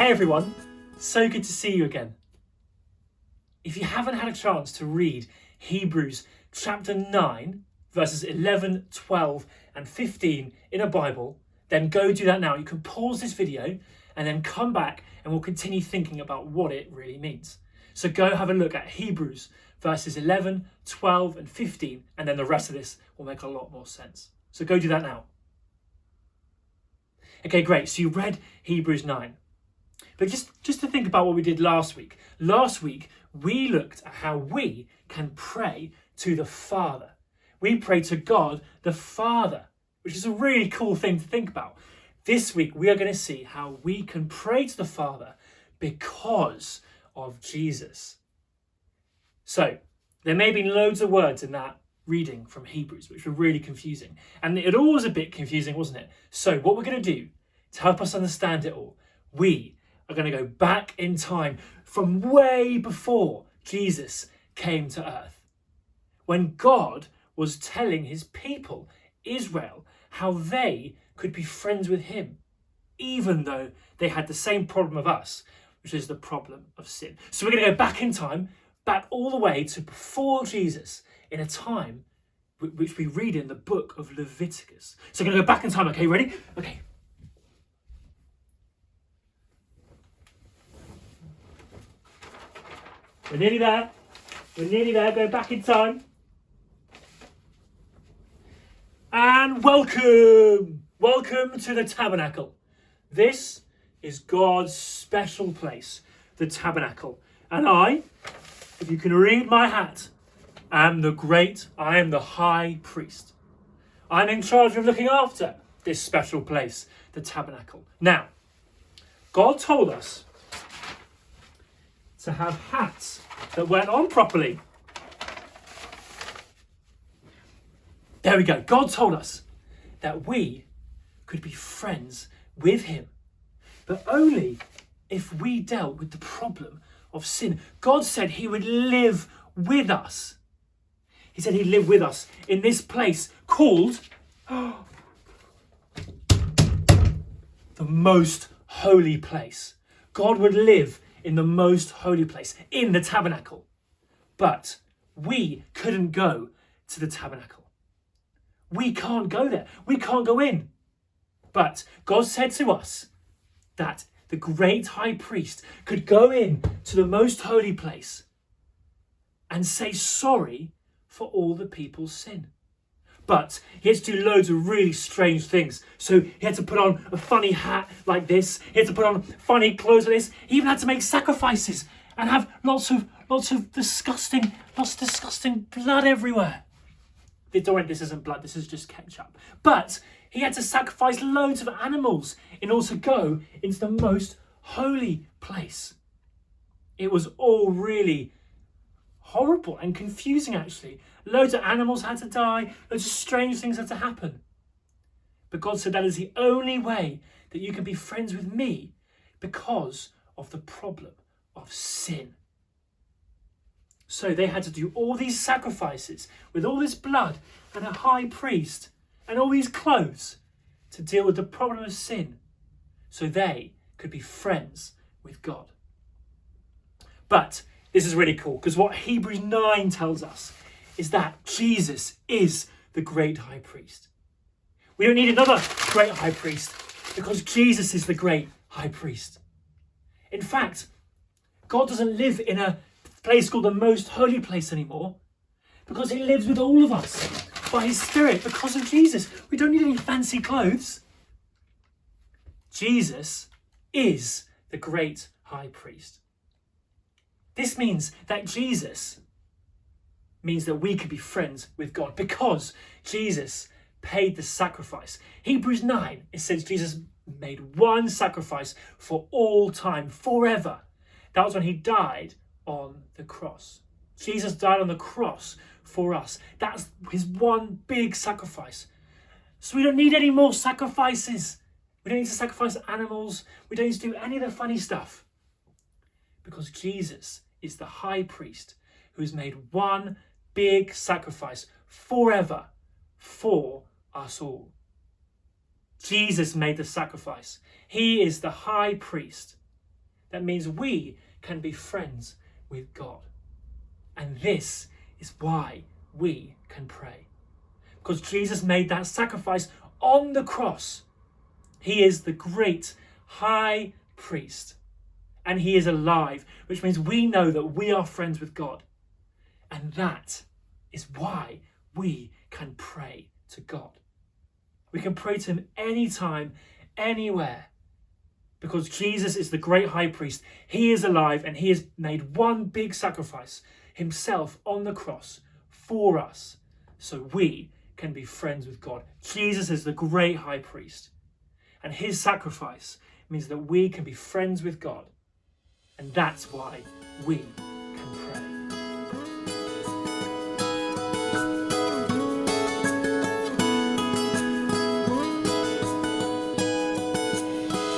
Hey everyone, so good to see you again. If you haven't had a chance to read Hebrews chapter 9, verses 11, 12 and 15 in a Bible, then go do that now. You can pause this video and then come back and we'll continue thinking about what it really means. So go have a look at Hebrews verses 11, 12 and 15, and then the rest of this will make a lot more sense. So go do that now. Okay, great. So you read Hebrews 9. But just to think about what we did last week. Last week, we looked at how we can pray to the Father. We pray to God, the Father, which is a really cool thing to think about. This week, we are going to see how we can pray to the Father because of Jesus. So, there may have been loads of words in that reading from Hebrews, which were really confusing. And it all was a bit confusing, wasn't it? So, what we're going to do to help us understand it all, we are going to go back in time from way before Jesus came to earth, when God was telling his people, Israel, how they could be friends with him, even though they had the same problem of us, which is the problem of sin. So we're going to go back in time, back all the way to before Jesus, in a time which we read in the book of Leviticus. So we're going to go back in time. Okay, ready? Okay. We're nearly there. We're nearly there. Go back in time. And welcome. Welcome to the tabernacle. This is God's special place, the tabernacle. And I, if you can read my hat, I am the high priest. I'm in charge of looking after this special place, the tabernacle. Now, God told us to have hats that went on properly. There we go. God told us that we could be friends with him, but only if we dealt with the problem of sin. God said he would live with us. He said he'd live with us in this place called the most holy place. God would live in the most holy place, in the tabernacle. But we couldn't go to the tabernacle. We can't go there. We can't go in. But God said to us that the great high priest could go in to the most holy place and say sorry for all the people's sin. But he had to do loads of really strange things. So he had to put on a funny hat like this. He had to put on funny clothes like this. He even had to make sacrifices and have lots of disgusting blood everywhere. Don't worry, this isn't blood, this is just ketchup. But he had to sacrifice loads of animals in order to go into the most holy place. It was all really horrible and confusing, actually. Loads of animals had to die, loads of strange things had to happen. But God said that is the only way that you can be friends with me, because of the problem of sin. So they had to do all these sacrifices with all this blood and a high priest and all these clothes to deal with the problem of sin, so they could be friends with God. But this is really cool, because what Hebrews 9 tells us is that Jesus is the great high priest. We don't need another great high priest, because Jesus is the great high priest. In fact, God doesn't live in a place called the most holy place anymore, because he lives with all of us by his Spirit because of Jesus. We don't need any fancy clothes. Jesus is the great high priest. This means that Jesus means that we can be friends with God because Jesus paid the sacrifice. Hebrews 9, it says Jesus made one sacrifice for all time, forever. That was when he died on the cross. Jesus died on the cross for us. That's his one big sacrifice. So we don't need any more sacrifices. We don't need to sacrifice animals. We don't need to do any of the funny stuff, because Jesus is the high priest who has made one big sacrifice forever for us all. Jesus made the sacrifice. He is the high priest. That means we can be friends with God. And this is why we can pray. Because Jesus made that sacrifice on the cross. He is the great high priest. And he is alive, which means we know that we are friends with God. And that is why we can pray to God. We can pray to him anytime, anywhere. Because Jesus is the great high priest. He is alive and he has made one big sacrifice, himself on the cross for us, so we can be friends with God. Jesus is the great high priest. And his sacrifice means that we can be friends with God. And that's why we